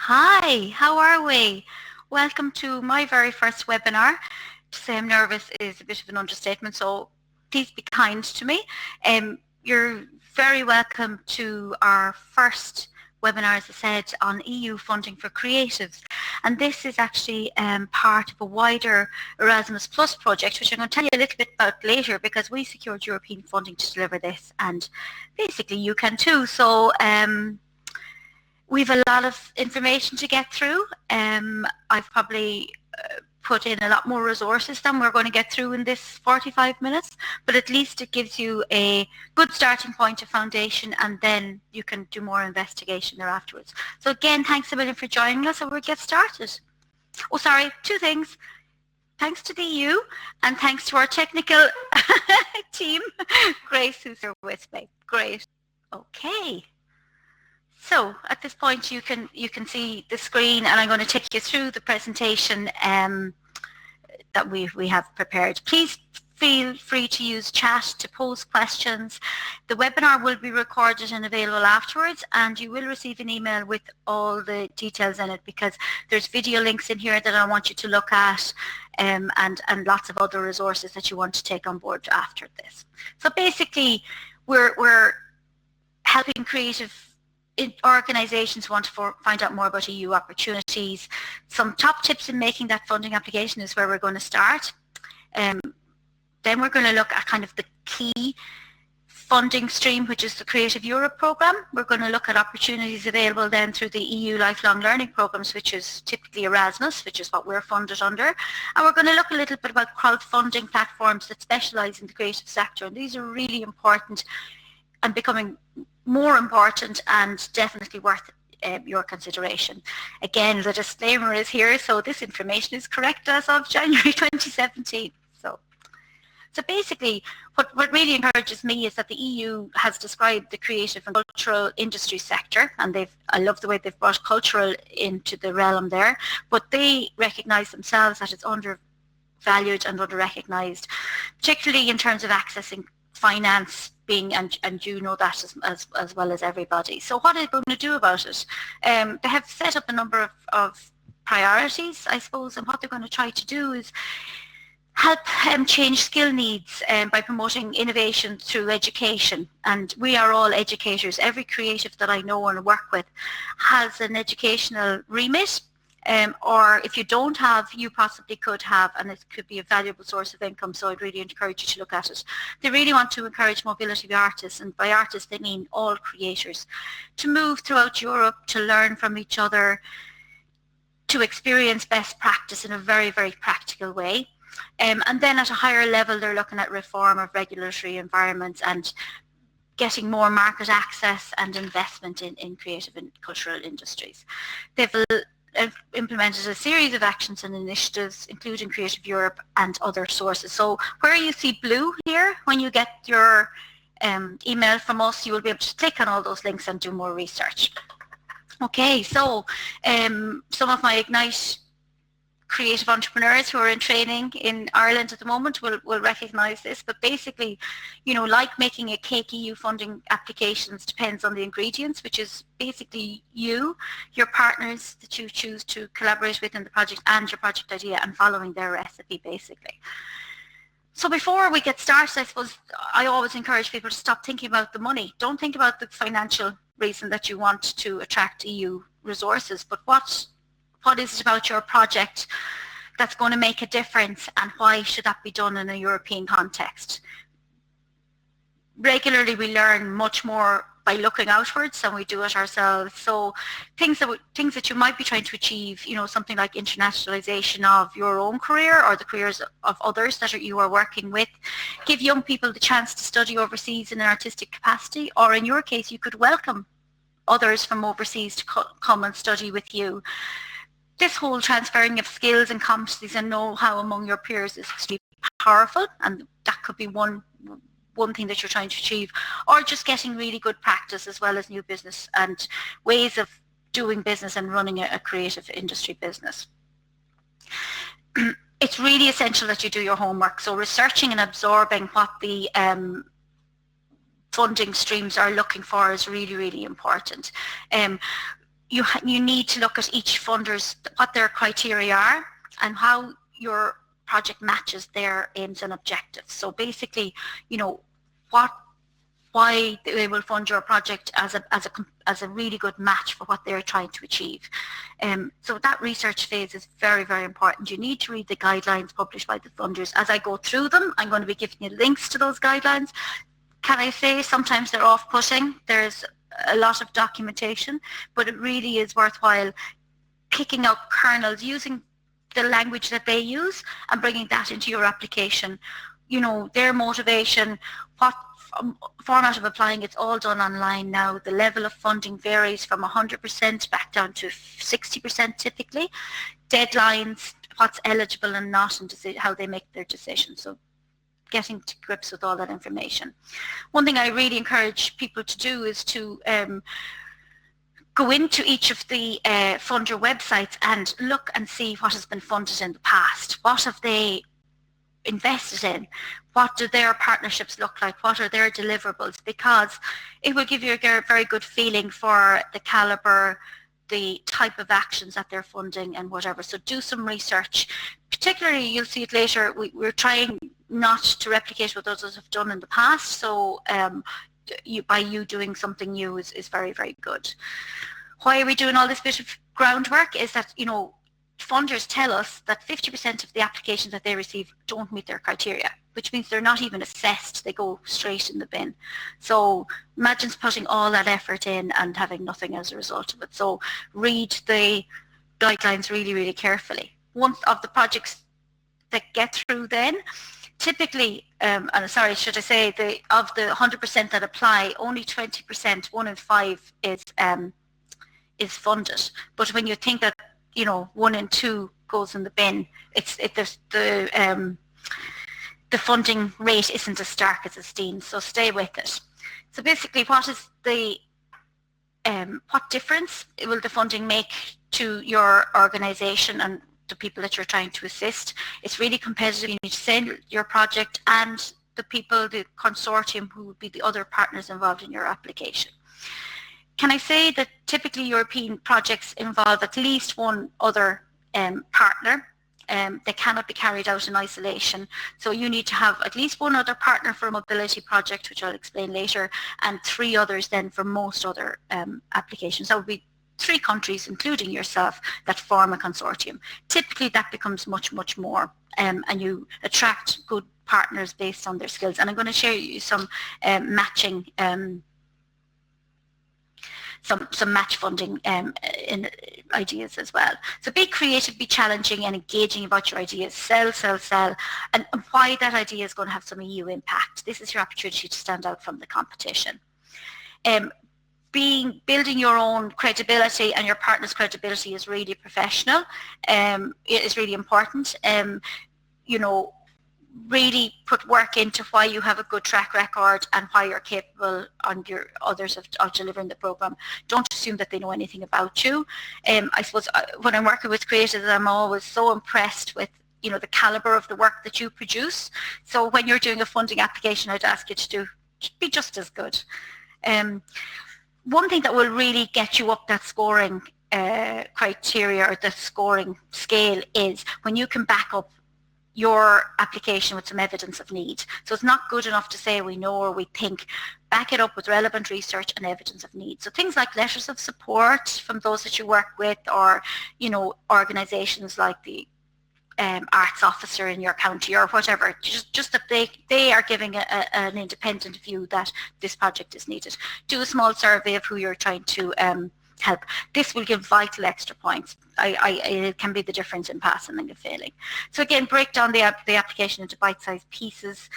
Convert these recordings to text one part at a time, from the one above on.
Hi, how are we? Welcome to my very first webinar. To say I'm nervous is a bit of an understatement, so please be kind to me. You're very welcome to our first webinar, as I said, on EU funding for creatives. And this is actually part of a wider Erasmus Plus project, which I'm going to tell you a little bit about later, because we secured European funding to deliver this, and basically you can too. So we've a lot of information to get through. I've probably put in a lot more resources than we're going to get through in this 45 minutes, but at least it gives you a good starting point, a foundation, and then you can do more investigation there afterwards. So again, thanks a million for joining us, and we'll get started. Oh, sorry, two things. Thanks to the EU, and thanks to our technical team, Grace, who's here with me. Great. Okay. So at this point you can see the screen, and I'm going to take you through the presentation that we have prepared. Please feel free to use chat to pose questions. The webinar will be recorded and available afterwards, and you will receive an email with all the details in it, because there's video links in here that I want you to look at, and lots of other resources that you want to take on board after this. So basically we're helping creative organisations want to find out more about EU opportunities. Some top tips in making that funding application is where we're going to start. Then we're going to look at kind of the key funding stream, which is the Creative Europe programme. We're going to look at opportunities available then through the EU lifelong learning programmes, which is typically Erasmus, which is what we're funded under. And we're going to look a little bit about crowdfunding platforms that specialise in the creative sector. And these are really important and becoming more important, and definitely worth your consideration. Again, the disclaimer is here, so this information is correct as of January 2017. So basically, what really encourages me is that the EU has described the creative and cultural industry sector, and I love the way they've brought cultural into the realm there, but they recognise themselves that it's undervalued and under-recognised, particularly in terms of accessing finance, and you know that as well as everybody. So what are they going to do about it? They have set up a number of priorities, I suppose, and what they're going to try to do is help change skill needs by promoting innovation through education. And we are all educators. Every creative that I know and work with has an educational remit. Or if you don't have, you possibly could have, and it could be a valuable source of income, so I'd really encourage you to look at it. They really want to encourage mobility of artists, and by artists they mean all creators, to move throughout Europe, to learn from each other, to experience best practice in a very, very practical way. And then at a higher level they're looking at reform of regulatory environments and getting more market access and investment in creative and cultural industries. They've implemented a series of actions and initiatives, including Creative Europe and other sources. So where you see blue here, when you get your email from us, you will be able to click on all those links and do more research. Okay, so some of my Ignite creative entrepreneurs who are in training in Ireland at the moment will recognise this, but basically, you know, like making a cake, EU funding applications depends on the ingredients, which is basically you, your partners that you choose to collaborate with in the project, and your project idea, and following their recipe basically. So before we get started, I suppose I always encourage people to stop thinking about the money. Don't think about the financial reason that you want to attract EU resources, but what is it about your project that's going to make a difference, and why should that be done in a European context? Regularly we learn much more by looking outwards than we do it ourselves. So things that you might be trying to achieve, you know, something like internationalization of your own career or the careers of others that you are working with, give young people the chance to study overseas in an artistic capacity, or in your case you could welcome others from overseas to come and study with you. This whole transferring of skills and competencies and know-how among your peers is extremely powerful, and that could be one thing that you're trying to achieve, or just getting really good practice as well as new business and ways of doing business and running a creative industry business. It's really essential that you do your homework, so researching and absorbing what the funding streams are looking for is really, really important. you need to look at each funder's, what their criteria are and how your project matches their aims and objectives. So basically, you know, why they will fund your project as a really good match for what they're trying to achieve. So that research phase is very, very important. You need to read the guidelines published by the funders. As I go through them, I'm going to be giving you links to those guidelines. Can I say sometimes they're off-putting? There's a lot of documentation, but it really is worthwhile picking out kernels, using the language that they use and bringing that into your application. You know, their motivation, what format of applying, it's all done online now. The level of funding varies from 100% back down to 60% typically. Deadlines, what's eligible and not, and how they make their decisions. So getting to grips with all that information. One thing I really encourage people to do is to go into each of the funder websites and look and see what has been funded in the past. What have they invested in? What do their partnerships look like? What are their deliverables? Because it will give you a very good feeling for the caliber, the type of actions that they're funding and whatever. So do some research. Particularly, you'll see it later, we're trying not to replicate what others have done in the past. So by you doing something new is very, very good. Why are we doing all this bit of groundwork is that, you know, funders tell us that 50% of the applications that they receive don't meet their criteria, which means they're not even assessed. They go straight in the bin. So imagine putting all that effort in and having nothing as a result of it. So read the guidelines really, really carefully. One of the projects that get through then, typically, and sorry, should I say, of the 100% that apply, only 20%, 1 in 5 is funded. But when you think that, you know, 1 in 2 goes in the bin, the funding rate isn't as stark as it's seen. So stay with it. So basically, what is the what difference will the funding make to your organisation and the people that you're trying to assist? It's really competitive. You need to sell your project and the people, the consortium who would be the other partners involved in your application. Can I say that typically European projects involve at least one other partner? They cannot be carried out in isolation. So you need to have at least one other partner for a mobility project, which I'll explain later, and 3 others then for most other applications. That would be 3 countries, including yourself, that form a consortium. Typically that becomes much, much more, and you attract good partners based on their skills. And I'm going to share you some matching some match funding in ideas as well. So be creative, be challenging and engaging about your ideas. Sell, sell, sell, and why that idea is going to have some EU impact. This is your opportunity to stand out from the competition. Building your own credibility and your partner's credibility is really professional. It is really important. You know, really put work into why you have a good track record and why you're capable on your others of delivering the program. Don't assume that they know anything about you. I suppose when I'm working with creatives, I'm always so impressed with, you know, the caliber of the work that you produce. So when you're doing a funding application, I'd ask you to be just as good. One thing that will really get you up that scoring criteria or the scoring scale is when you can back up your application with some evidence of need. So it's not good enough to say we know or we think. Back it up with relevant research and evidence of need. So things like letters of support from those that you work with, or, you know, organisations like the arts officer in your county or whatever, just that they are giving an independent view that this project is needed. Do a small survey of who you're trying to help. This will give vital extra points. It can be the difference in passing and failing. So again, break down the application into bite-sized pieces,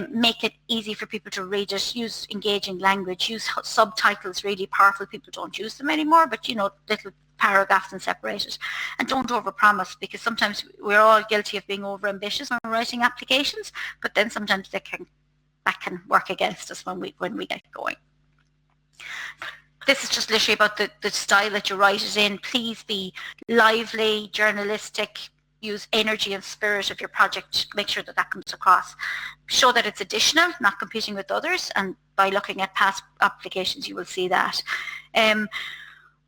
make it easy for people to read it, use engaging language, use subtitles, really powerful. People don't use them anymore, but, you know, little paragraphs and separated. And don't overpromise, because sometimes we're all guilty of being overambitious when we're writing applications, but then sometimes that can work against us when we get going. This is just literally about the style that you write it in. Please be lively, journalistic, use energy and spirit of your project. Make sure that comes across. Show that it's additional, not competing with others, and by looking at past applications you will see that.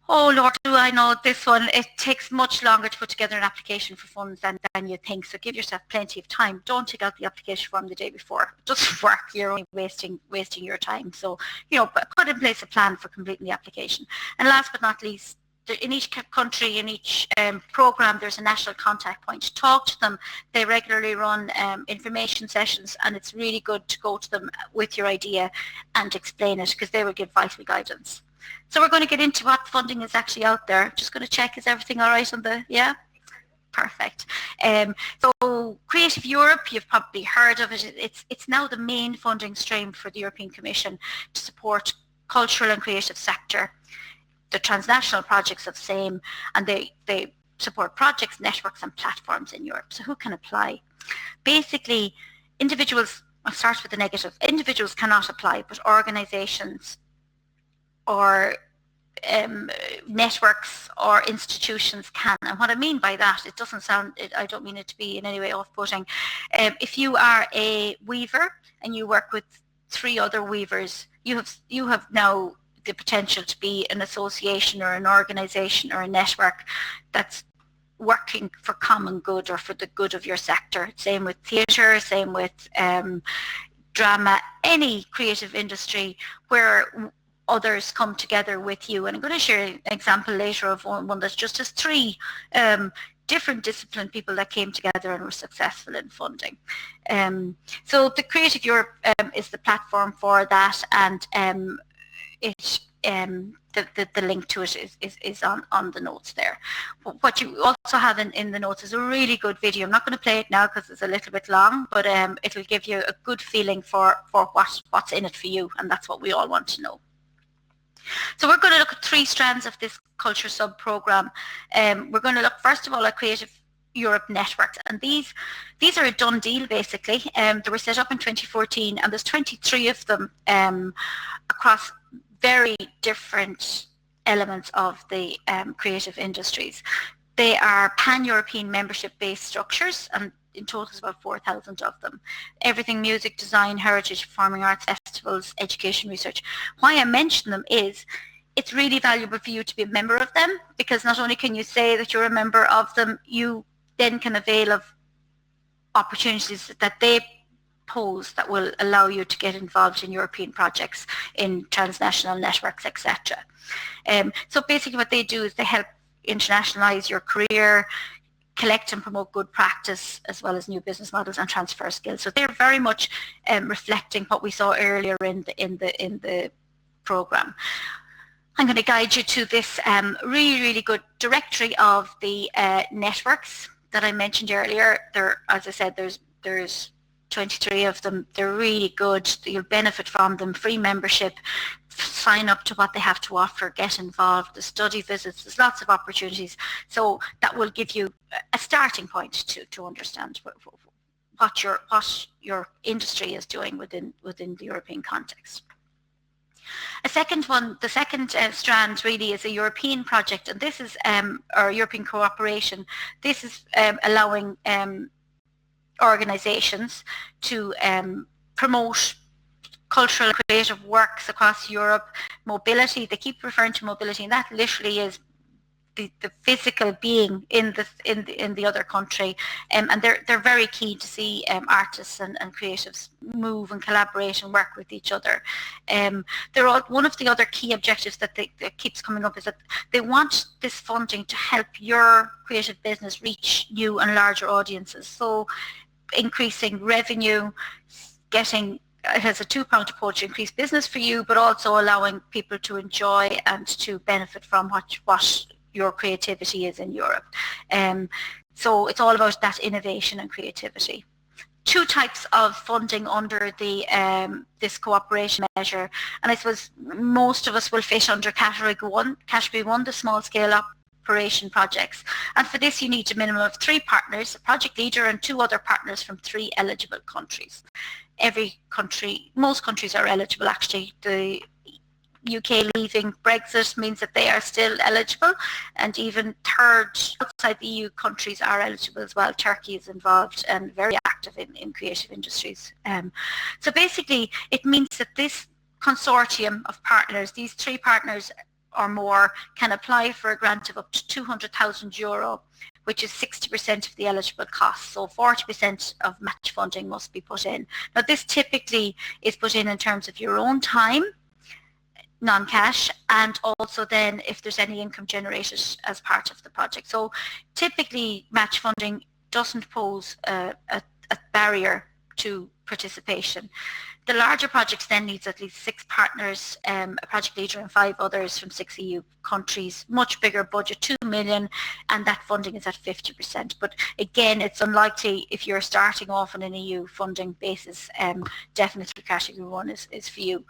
Oh Lord, do I know this one. It takes much longer to put together an application for funds than you think. So give yourself plenty of time. Don't take out the application form the day before. It doesn't work. You're only wasting your time. So, put in place a plan for completing the application. And last but not least, in each country, in each program, there's a national contact point. Talk to them. They regularly run information sessions, and it's really good to go to them with your idea and explain it, because they will give vital guidance. So we're going to get into what funding is actually out there. Just going to check, is everything all right on the, yeah? Perfect. So Creative Europe, you've probably heard of it. It's now the main funding stream for the European Commission to support cultural and creative sector. The transnational projects of same, and they support projects, networks and platforms in Europe. So who can apply? Basically, individuals, I'll start with the negative. Individuals cannot apply, but organizations or networks or institutions can. And what I mean by that, it doesn't sound, I don't mean it to be in any way off-putting. If you are a weaver and you work with 3 other weavers, you have now the potential to be an association or an organization or a network that's working for common good or for the good of your sector. Same with theatre, same with drama, any creative industry where others come together with you. And I'm going to share an example later of one that's just as 3 different discipline people that came together and were successful in funding. So the Creative Europe is the platform for that, and the link to it is on the notes there. What you also have in the notes is a really good video. I'm not going to play it now because it's a little bit long, but it'll give you a good feeling for what's in it for you, and that's what we all want to know. So we're going to look at 3 strands of this culture sub-programme. We're going to look first of all at Creative Europe networks, and these are a done deal basically. They were set up in 2014, and there's 23 of them across very different elements of the creative industries. They are pan-European membership-based structures, and in total there's about 4,000 of them. Everything music, design, heritage, performing arts, festivals, education, research. Why I mention them is it's really valuable for you to be a member of them, because not only can you say that you're a member of them, you then can avail of opportunities that they pose that will allow you to get involved in European projects, in transnational networks, etc. So basically what they do is they help internationalize your career, collect and promote good practice, as well as new business models, and transfer skills. So they're very much reflecting what we saw earlier in the program. I'm going to guide you to this really good directory of the networks that I mentioned earlier. There, as I said, there's 23 of them. They're really good. You'll benefit from them. Free membership, sign up to what they have to offer, get involved, the study visits, there's lots of opportunities. So that will give you a starting point to understand what your industry is doing within the European context. A second one, the second strand really is a European project, and this is our European cooperation. This is allowing organisations to promote cultural and creative works across Europe. Mobility, they keep referring to mobility, and that literally is the physical being in the other country, and they're very keen to see artists and creatives move and collaborate and work with each other. One of the other key objectives that keeps coming up is that they want this funding to help your creative business reach new and larger audiences. So increasing revenue, it has a 2-pronged approach to increase business for you, but also allowing people to enjoy and to benefit from what your creativity is in Europe. So it's all about that innovation and creativity. 2 types of funding under this cooperation measure, and I suppose most of us will fit under category 1, the small scale operation projects. And for this you need a minimum of 3 partners, a project leader and 2 other partners from 3 eligible countries. Most countries are eligible actually. The UK leaving Brexit means that they are still eligible, and even third outside the EU countries are eligible as well. Turkey is involved and very active in creative industries. So basically it means that this consortium of partners, these 3 partners, or more can apply for a grant of up to €200,000, which is 60% of the eligible costs. So 40% of match funding must be put in. Now this typically is put in terms of your own time, non-cash, and also then if there's any income generated as part of the project. So typically match funding doesn't pose a barrier to participation. The larger projects then needs at least 6 partners, a project leader and 5 others from 6 EU countries, much bigger budget, 2 million, and that funding is at 50%. But again, it's unlikely if you're starting off on an EU funding basis, definitely category 1 is for you.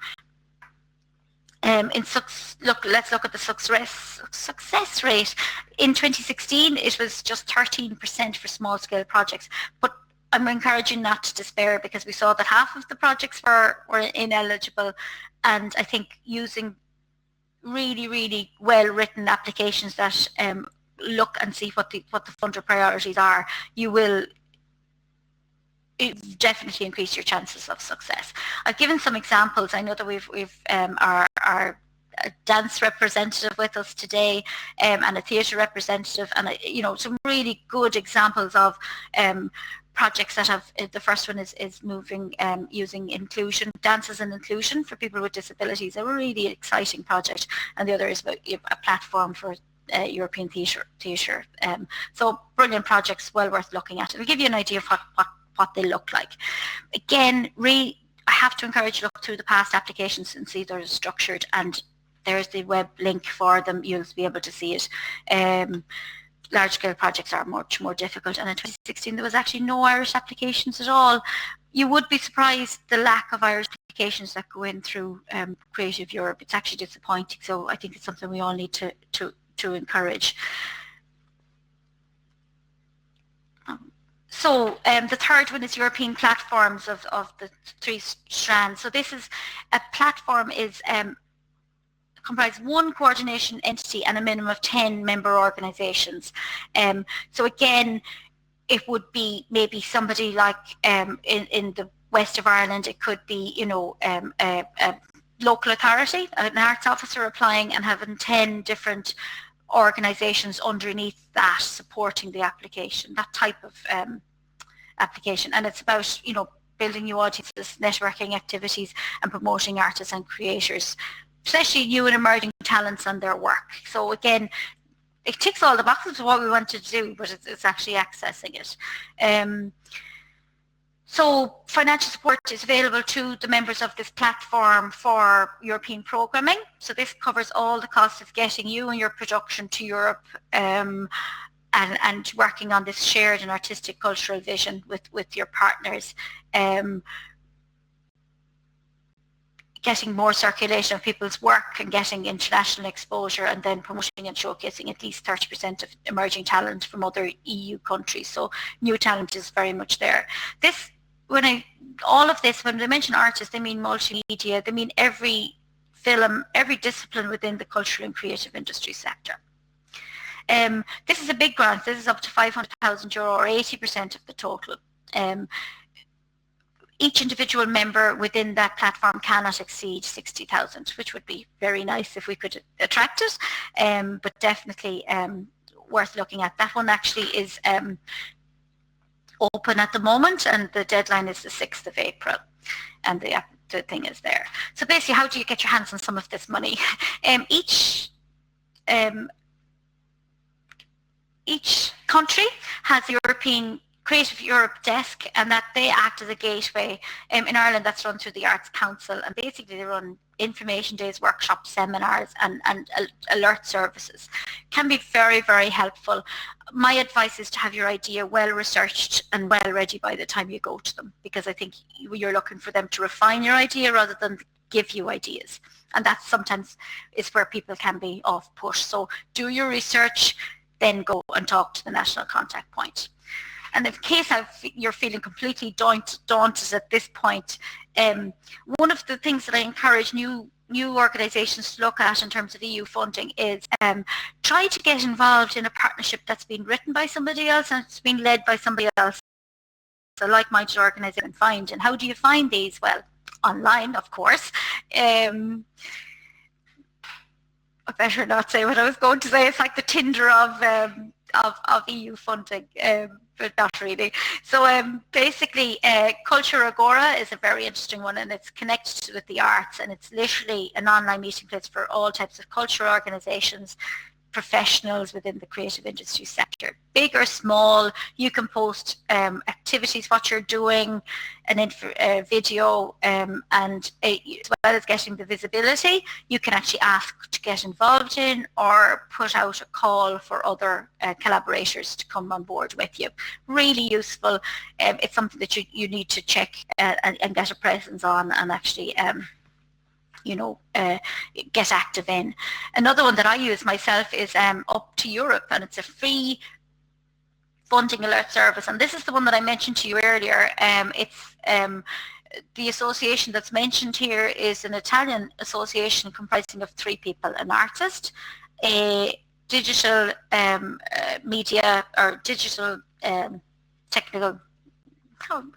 Let's look at the success rate. In 2016, it was just 13% for small-scale projects, but I'm encouraging not to despair, because we saw that half of the projects were ineligible, and I think using really well-written applications that look and see what the funder priorities are, you will definitely increase your chances of success. I've given some examples. I know that we've our dance representative with us today, and a theatre representative, and some really good examples of projects that have. The first one is moving using inclusion, dances and inclusion for people with disabilities, a really exciting project, and the other is about a platform for European theatre. So brilliant projects, well worth looking at. It'll give you an idea of what they look like. Again, I have to encourage you to look through the past applications and see they're structured, and there's the web link for them. You'll be able to see it. Large-scale projects are much more difficult, and in 2016 there was actually no Irish applications at all. You would be surprised the lack of Irish applications that go in through Creative Europe. It's actually disappointing, so I think it's something we all need to encourage. So the third one is European platforms of the 3 strands. So this is a platform comprise 1 coordination entity and a minimum of 10 member organisations. So again, it would be maybe somebody like in the west of Ireland, it could be a local authority, an arts officer applying and having 10 different organisations underneath that supporting the application, that type of application. And it's about building new audiences, networking activities, and promoting artists and creators, especially new and emerging talents and their work. So again, it ticks all the boxes of what we wanted to do, but it's actually accessing it. So financial support is available to the members of this platform for European programming. So this covers all the costs of getting you and your production to Europe, and working on this shared and artistic cultural vision with your partners. Getting more circulation of people's work and getting international exposure, and then promoting and showcasing at least 30% of emerging talent from other EU countries. So new talent is very much there. When they mention artists, they mean multimedia, they mean every film, every discipline within the cultural and creative industry sector. This is a big grant. This is up to €500,000 or 80% of the total. Each individual member within that platform cannot exceed 60,000, which would be very nice if we could attract it, but definitely worth looking at. That one actually is open at the moment, and the deadline is the 6th of April, and the thing is there. So basically, how do you get your hands on some of this money? Each country has a European Creative Europe desk, and that they act as a gateway. In Ireland, that's run through the Arts Council, and basically they run information days, workshops, seminars, and alert services. Can be very, very helpful. My advice is to have your idea well researched and well ready by the time you go to them, because I think you're looking for them to refine your idea rather than give you ideas, and that sometimes is where people can be off put. So do your research, then go and talk to the national contact point. And in case you're feeling completely daunted at this point, one of the things that I encourage new organisations to look at in terms of EU funding is try to get involved in a partnership that's been written by somebody else and it's been led by somebody else, a like-minded organisation. And how do you find these? Well, online, of course. I better not say what I was going to say. It's like the Tinder of EU funding, but not really. So basically, Culture Agora is a very interesting one, and it's connected with the arts, and it's literally an online meeting place for all types of cultural organisations, professionals within the creative industry sector. Big or small, you can post activities, what you're doing, video, and as well as getting the visibility, you can actually ask to get involved in or put out a call for other collaborators to come on board with you. Really useful. It's something that you need to check and get a presence on, and actually get active in. Another one that I use myself is Up to Europe, and it's a free funding alert service, and this is the one that I mentioned to you earlier. It's the association that's mentioned here is an Italian association comprising of 3 people: an artist, a digital media or digital technical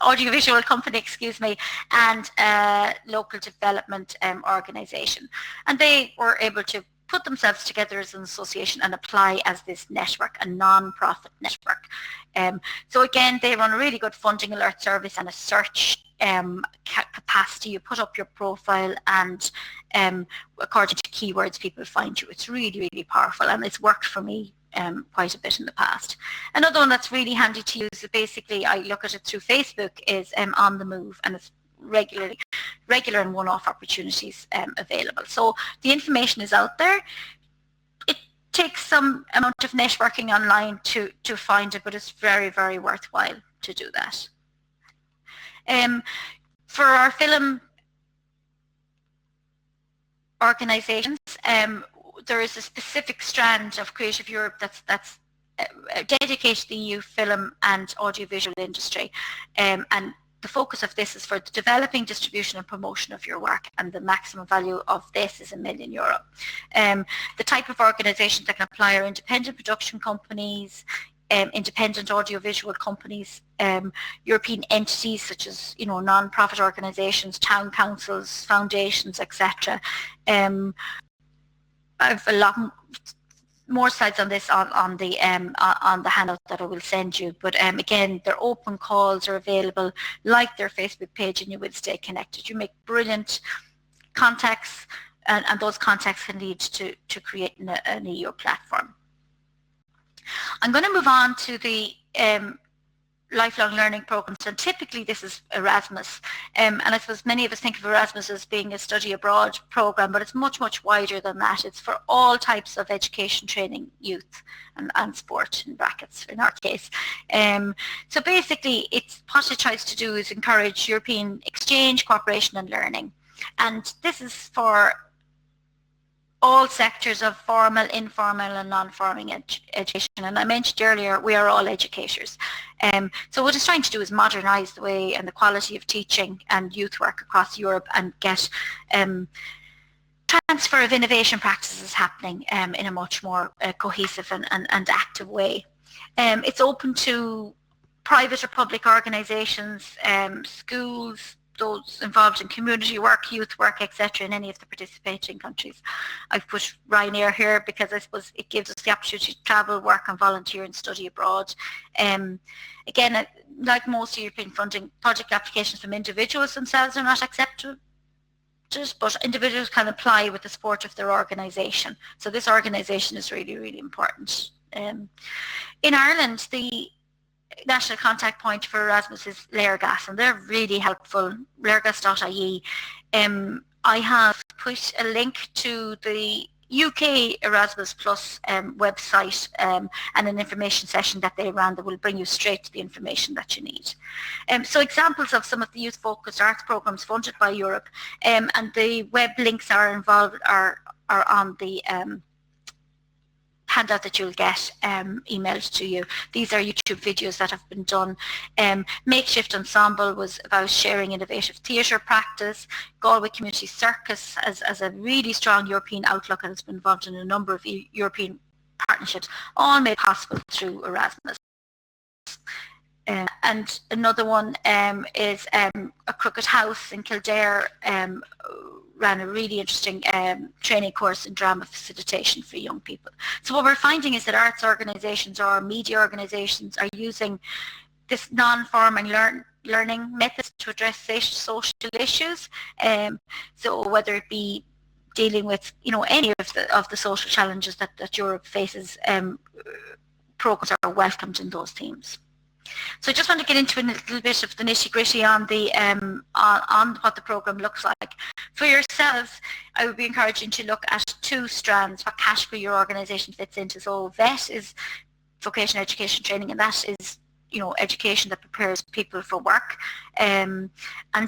audiovisual company, excuse me, and a local development organisation. And they were able to put themselves together as an association and apply as this network, a non-profit network. So again, they run a really good funding alert service and a search capacity. You put up your profile, and according to keywords, people find you. It's really, really powerful, and it's worked for me quite a bit in the past. Another one that's really handy to use, basically I look at it through Facebook, is On the Move, and it's regular and one-off opportunities available. So the information is out there. It takes some amount of networking online to find it, but it's very, very worthwhile to do that. For our film organisations, there is a specific strand of Creative Europe that's dedicated to the EU film and audiovisual industry, and the focus of this is for the developing, distribution and promotion of your work, and the maximum value of this is €1 million. The type of organisations that can apply are independent production companies, independent audiovisual companies, European entities such as non-profit organisations, town councils, foundations, etc. I have a lot more slides on this on the handout that I will send you. But again, their open calls are available, like their Facebook page, and you will stay connected. You make brilliant contacts, and those contacts can lead to creating an EU platform. I'm going to move on to the lifelong learning programs, and typically this is Erasmus, and I suppose many of us think of Erasmus as being a study abroad program, but it's much, much wider than that. It's for all types of education, training, youth and sport, in brackets in our case. So basically what it tries to do is encourage European exchange, cooperation and learning, and this is for all sectors of formal, informal and non-formal education. And I mentioned earlier, we are all educators. So what it's trying to do is modernise the way and the quality of teaching and youth work across Europe, and get transfer of innovation practices happening in a much more cohesive and active way. It's open to private or public organisations, schools, those involved in community work, youth work, etc. in any of the participating countries. I've put Ryanair here because I suppose it gives us the opportunity to travel, work and volunteer and study abroad. Again, like most European funding, project applications from individuals themselves are not accepted, but individuals can apply with the support of their organisation. So this organisation is really, really important. In Ireland, the national contact point for Erasmus is Lergas, and they're really helpful, lergas.ie. I have put a link to the UK Erasmus Plus website and an information session that they ran that will bring you straight to the information that you need. So examples of some of the youth-focused arts programs funded by Europe, and the web links are involved are on the handout that you'll get emailed to you. These are YouTube videos that have been done. Makeshift Ensemble was about sharing innovative theatre practice. Galway Community Circus as a really strong European outlook, and has been involved in a number of European partnerships, all made possible through Erasmus. And another one is a Crooked House in Kildare ran a really interesting training course in drama facilitation for young people. So what we're finding is that arts organisations or media organisations are using this non-formal learning methods to address social issues. So whether it be dealing with any of the social challenges that Europe faces, programs are welcomed in those themes. So I just want to get into a little bit of the nitty-gritty on the on what the programme looks like. For yourselves, I would be encouraging to look at two strands, what category your organisation fits into. So VET is vocational education training, and that is education that prepares people for work, and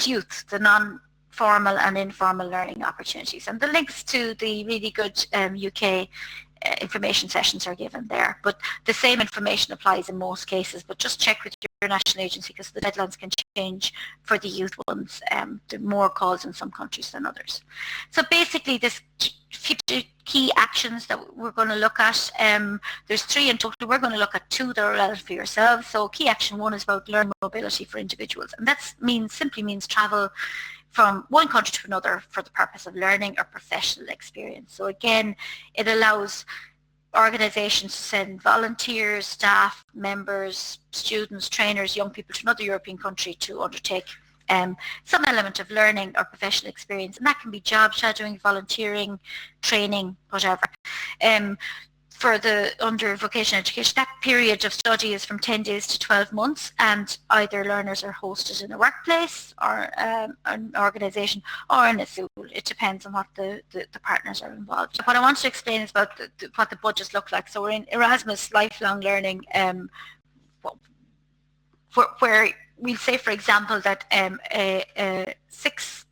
youth, the non-formal and informal learning opportunities. And the links to the really good UK information sessions are given there, but the same information applies in most cases, but just check with your national agency because the deadlines can change for the youth ones. There are more calls in some countries than others. So basically this few key actions that we're going to look at, there's 3 in total. We're going to look at 2 that are relevant for yourselves. So key action 1 is about learning mobility for individuals, and that simply means travel from one country to another for the purpose of learning or professional experience. So again, it allows organisations to send volunteers, staff, members, students, trainers, young people to another European country to undertake some element of learning or professional experience, and that can be job shadowing, volunteering, training, whatever. For the under vocational education, that period of study is from 10 days to 12 months, and either learners are hosted in a workplace or an organisation or in a school. It depends on what the partners are involved. What I want to explain is about what the budgets look like. So we're in Erasmus lifelong learning, where we'll say, for example, that six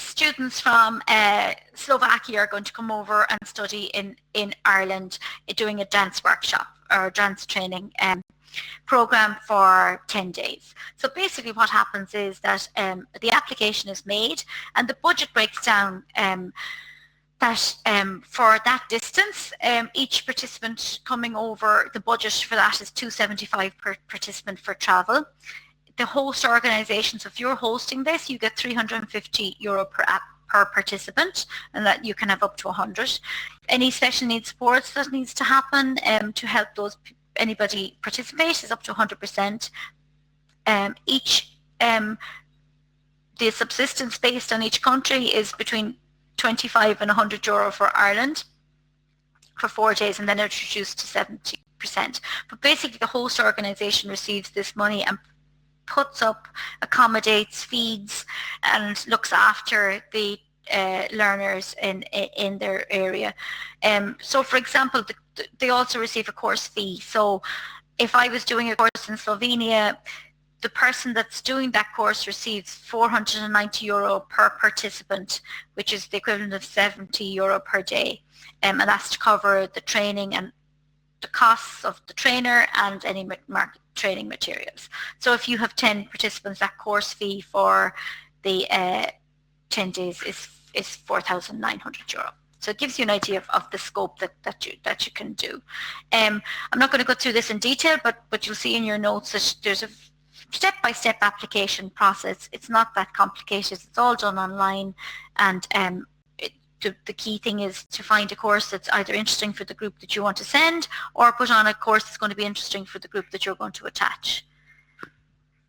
students from Slovakia are going to come over and study in Ireland doing a dance workshop or dance training program for 10 days. So basically what happens is that the application is made and the budget breaks down that for that distance, each participant coming over, the budget for that is $275 per participant for travel. The host organisation, so if you're hosting this, you get €350 per participant, and that you can have up to 100. Any special needs supports that needs to happen to help anybody participate is up to 100%. The subsistence based on each country is between 25 and €100 for Ireland for 4 days, and then it's reduced to 70%. But basically the host organisation receives this money and puts up, accommodates, feeds and looks after the learners in their area. So for example, they also receive a course fee. So if I was doing a course in Slovenia, the person that's doing that course receives €490 per participant, which is the equivalent of €70 per day. And that's to cover the training and the costs of the trainer and any training materials. So if you have 10 participants, that course fee for the 10 days is €4,900. So it gives you an idea of the scope that you can do. I'm not going to go through this in detail, but you'll see in your notes that there's a step-by-step application process. It's not that complicated. It's all done online, and the key thing is to find a course that's either interesting for the group that you want to send, or put on a course that's going to be interesting for the group that you're going to attach.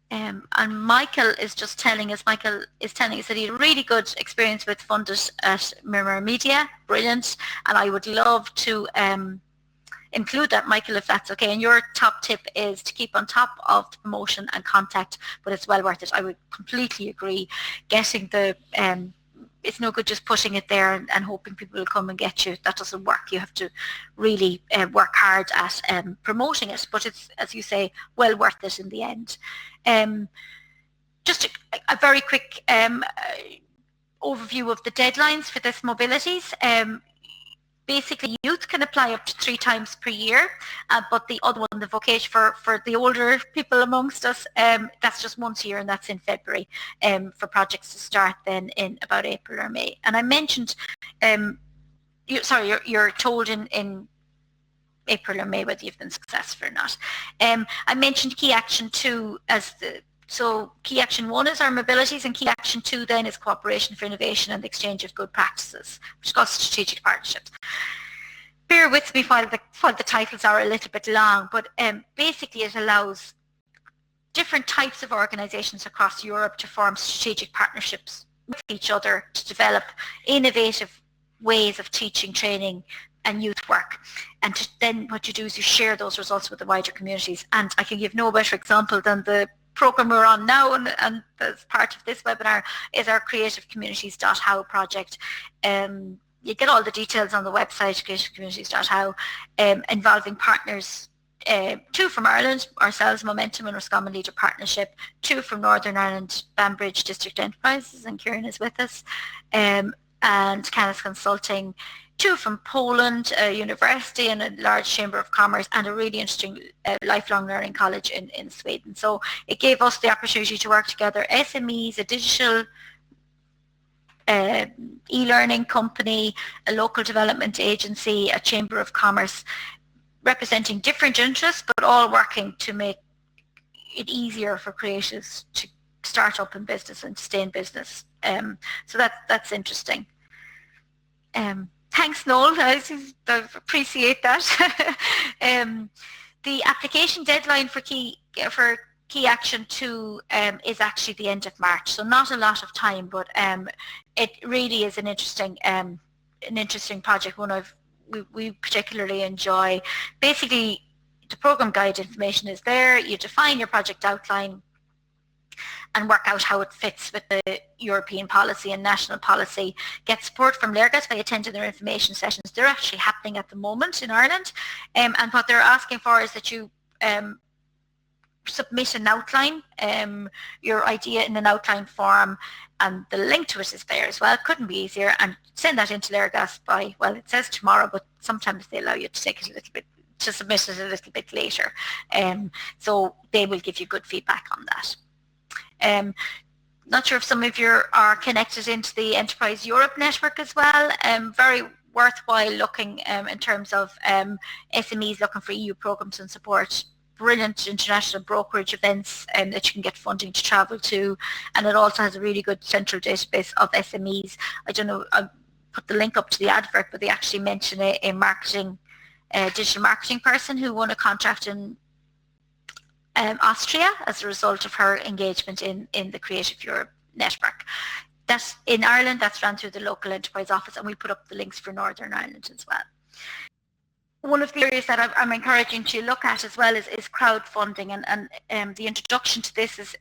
And Michael is telling us that he had a really good experience with Funded at Mirror Media. Brilliant. And I would love to include that, Michael, if that's okay. And your top tip is to keep on top of the promotion and contact, but it's well worth it. I would completely agree. Getting the it's no good just putting it there and hoping people will come and get you. That doesn't work. You have to really work hard at promoting it, but it's, as you say, well worth it in the end. Just a very quick overview of the deadlines for this mobilities. Basically, youth can apply up to 3 times per year, but the other one, the vocation for the older people amongst us, that's just once a year, and that's in February, for projects to start then in about April or May. And I mentioned, you're told in April or May, whether you've been successful or not. I mentioned key action 2 as so key action 1 is our mobilities, and key action 2 then is cooperation for innovation and the exchange of good practices, which is called strategic partnerships. Bear with me while the titles are a little bit long, but basically it allows different types of organisations across Europe to form strategic partnerships with each other to develop innovative ways of teaching, training and youth work. And then what you do is you share those results with the wider communities. And I can give no better example than the programme we're on now, and as part of this webinar is our creativecommunities.how project. You get all the details on the website, creativecommunities.how, involving partners, 2 from Ireland, ourselves, Momentum and Roscommon Leader Partnership, 2 from Northern Ireland, Banbridge District Enterprises, and Kieran is with us, and Canis Consulting, 2 from Poland, a university and a large chamber of commerce, and a really interesting lifelong learning college in Sweden. So it gave us the opportunity to work together, SMEs, a digital e-learning company, a local development agency, a chamber of commerce, representing different interests, but all working to make it easier for creatives to start up in business and stay in business. So that's interesting. Thanks, Noel. I appreciate that. The application deadline for key action 2 is actually the end of March, so not a lot of time, but it really is an interesting project, one we particularly enjoy. Basically, the program guide information is there. You define your project outline and work out how it fits with the European policy and national policy. Get support from Lergas by attending their information sessions. They're actually happening at the moment in Ireland, and what they're asking for is that you submit an outline, your idea in an outline form, and the link to it is there as well. Couldn't be easier, and send that into Lergas by, well, it says tomorrow, but sometimes they allow you to take it a little bit, to submit it a little bit later. So they will give you good feedback on that. Not sure if some of you are connected into the Enterprise Europe network as well. Very worthwhile looking in terms of SMEs looking for EU programs and support. Brilliant international brokerage events that you can get funding to travel to, and it also has a really good central database of SMEs. I don't know, I'll put the link up to the advert, but they actually mention a digital marketing person who won a contract in Austria as a result of her engagement in the Creative Europe network. That's in Ireland, that's run through the local enterprise office, and we put up the links for Northern Ireland as well. One of the areas that I'm encouraging to look at as well is crowdfunding, and the introduction to this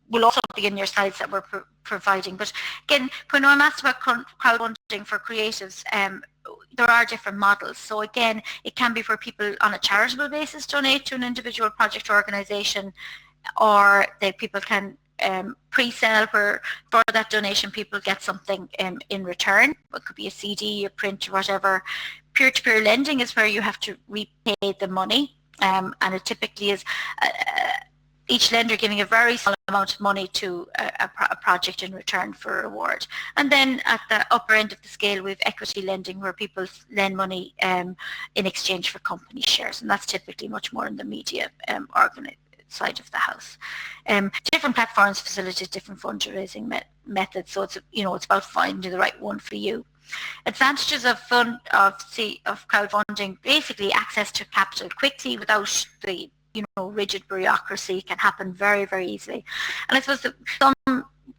will also be in your slides that we're providing. But again, when I'm asked about crowdfunding for creatives, there are different models. So again, it can be for people on a charitable basis donate to an individual project or organisation, or people can pre-sell, where for that donation people get something in return. It could be a CD, a print, or whatever. Peer-to-peer lending is where you have to repay the money, and it typically is each lender giving a very small amount of money to a project in return for a reward. And then at the upper end of the scale, we have equity lending, where people lend money in exchange for company shares, and that's typically much more in the media side of the house. Different platforms facilitate different fundraising methods, so it's it's about finding the right one for you. Advantages of crowdfunding: basically access to capital quickly without the rigid bureaucracy. Can happen very, very easily. And I suppose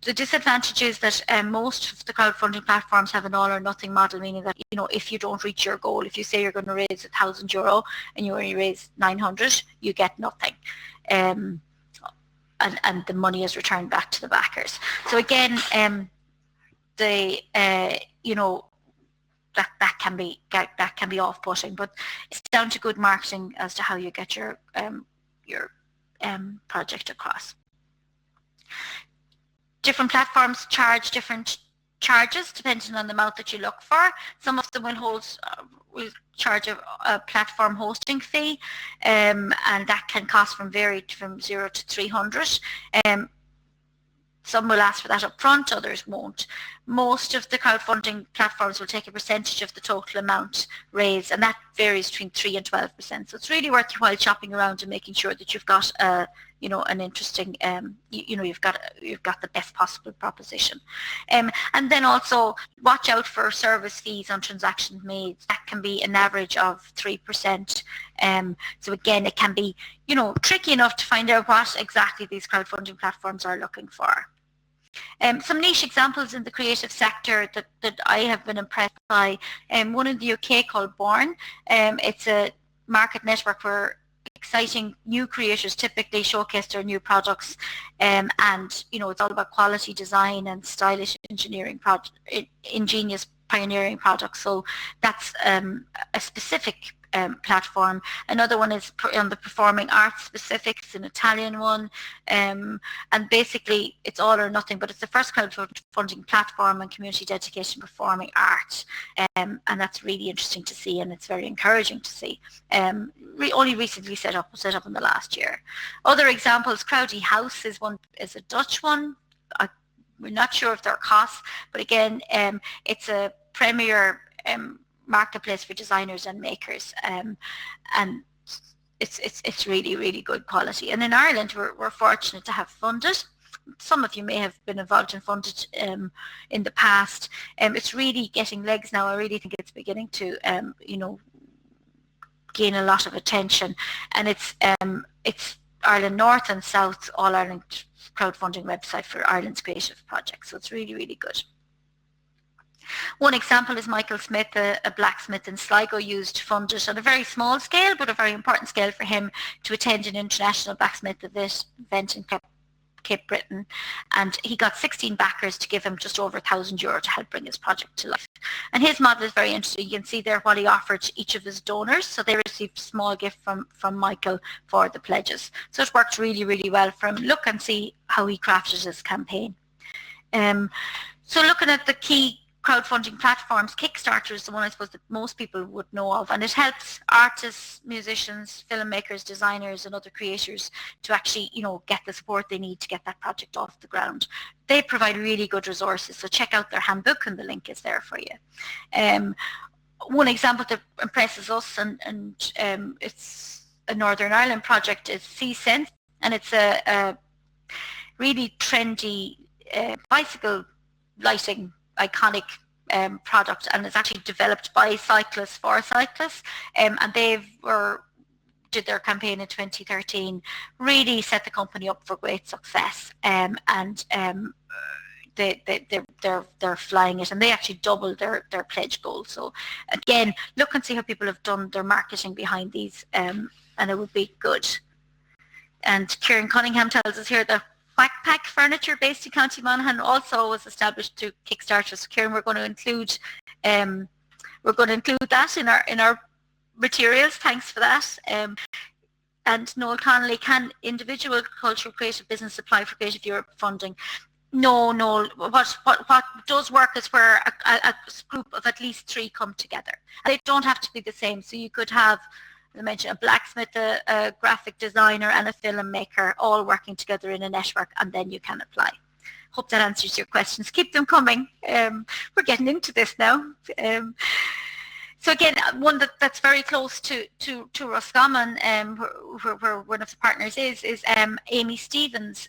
the disadvantage is that most of the crowdfunding platforms have an all or nothing model, meaning that if you don't reach your goal, if you say you're going to raise €1,000 and you only raise 900, you get nothing. And the money is returned back to the backers. So again, that can be off-putting, but it's down to good marketing as to how you get your project across. Different platforms charge different charges depending on the amount that you look for. Some of them will charge a platform hosting fee, and that can cost vary from 0 to 300. Some will ask for that up front, others won't. Most of the crowdfunding platforms will take a percentage of the total amount raised, and that varies between 3 and 12%. So it's really worth your while shopping around and making sure that you've got an interesting, you've got the best possible proposition. And then also watch out for service fees on transactions made. That can be an average of 3%. So again, it can be, tricky enough to find out what exactly these crowdfunding platforms are looking for. Some niche examples in the creative sector that I have been impressed by, one in the UK called Born. It's a market network where exciting new creators typically showcase their new products, and it's all about quality design and stylish engineering ingenious pioneering products. So that's a specific platform. Another one is on the performing arts specific. It's an Italian one, and basically it's all or nothing, but it's the first crowdfunding platform and community dedication performing art, and that's really interesting to see, and it's very encouraging to see. Only recently set up in the last year. Other examples, Crowdy House is a Dutch one. We're not sure of their costs, but again, it's a premier marketplace for designers and makers, and it's really, really good quality. And in Ireland, we're fortunate to have Funded. Some of you may have been involved in Funded in the past. It's really getting legs now. I really think it's beginning to gain a lot of attention, and it's Ireland North and South All Ireland crowdfunding website for Ireland's creative projects. So it's really, really good. One example is Michael Smith, a blacksmith in Sligo, used Funded on a very small scale, but a very important scale for him to attend an international blacksmith event in Cape Breton, and he got 16 backers to give him just over €1,000 to help bring his project to life. And his model is very interesting. You can see there what he offered to each of his donors. So they received a small gift from Michael for the pledges. So it worked really, really well for him. Look and see how he crafted his campaign. So looking at the key crowdfunding platforms, Kickstarter is the one I suppose that most people would know of, and it helps artists, musicians, filmmakers, designers and other creators to actually get the support they need to get that project off the ground. They provide really good resources, so check out their handbook and the link is there for you. One example that impresses us, and it's a Northern Ireland project, is Ccic, and it's a really trendy bicycle lighting iconic product, and it's actually developed by cyclists for cyclists, and they did their campaign in 2013, really set the company up for great success, and they're flying it, and they actually doubled their pledge goal. So again, look and see how people have done their marketing behind these, and it would be good. And Kieran Cunningham tells us here that Backpack Furniture, based in County Monaghan, also was established through Kickstarter. So Kieran, we're going to include that in our materials. Thanks for that. And Noel Connolly, can individual cultural creative business apply for Creative Europe funding? No, Noel. What does work is where a group of at least 3 come together. And they don't have to be the same. So you could have, as I mentioned, a blacksmith, a graphic designer and a filmmaker all working together in a network, and then you can apply. Hope that answers your questions. Keep them coming. We're getting into this now. So again, one that's very close to Roscommon, where one of the partners is Amy Stevens.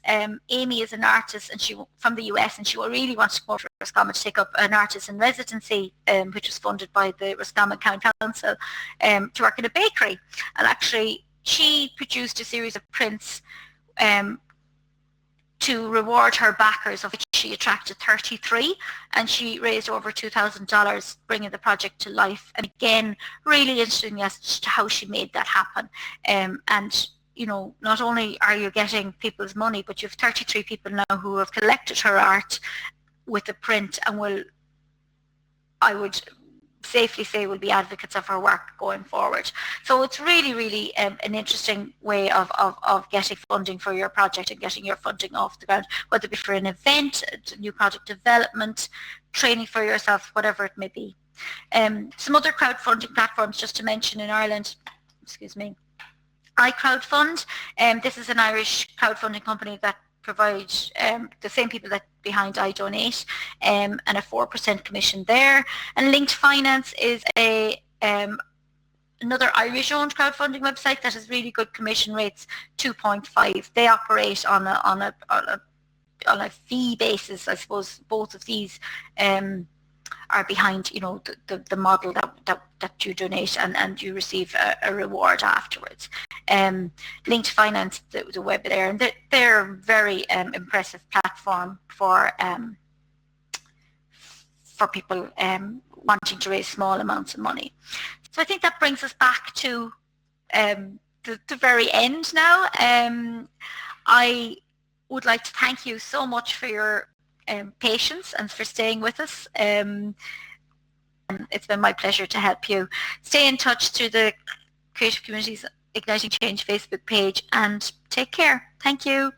Amy is an artist, and she from the US, and she really wants to go to Roscommon to take up an artist in residency, which was funded by the Roscommon County Council, to work in a bakery. And actually, she produced a series of prints to reward her backers, of which she attracted 33, and she raised over $2,000, bringing the project to life. And again, really interesting as to how she made that happen. And not only are you getting people's money, but you have 33 people now who have collected her art with a print, and I would safely say will be advocates of her work going forward. So it's really, really an interesting way of getting funding for your project and getting your funding off the ground, whether it be for an event, new product development, training for yourself, whatever it may be. Some other crowdfunding platforms just to mention in Ireland, excuse me, iCrowdfund. This is an Irish crowdfunding company that provide the same people that behind I Donate, and a 4% commission there. And Linked Finance is another Irish-owned crowdfunding website that has really good commission rates, 2.5. They operate on a fee basis. I suppose both of these are behind, the model that you donate and you receive a reward afterwards. Linked Finance, the web there, and they're a very impressive platform for people wanting to raise small amounts of money. So I think that brings us back to the very end now. I would like to thank you so much for your patience and for staying with us. It's been my pleasure to help you. Stay in touch through the Creative Communities Igniting Change Facebook page, and take care. Thank you.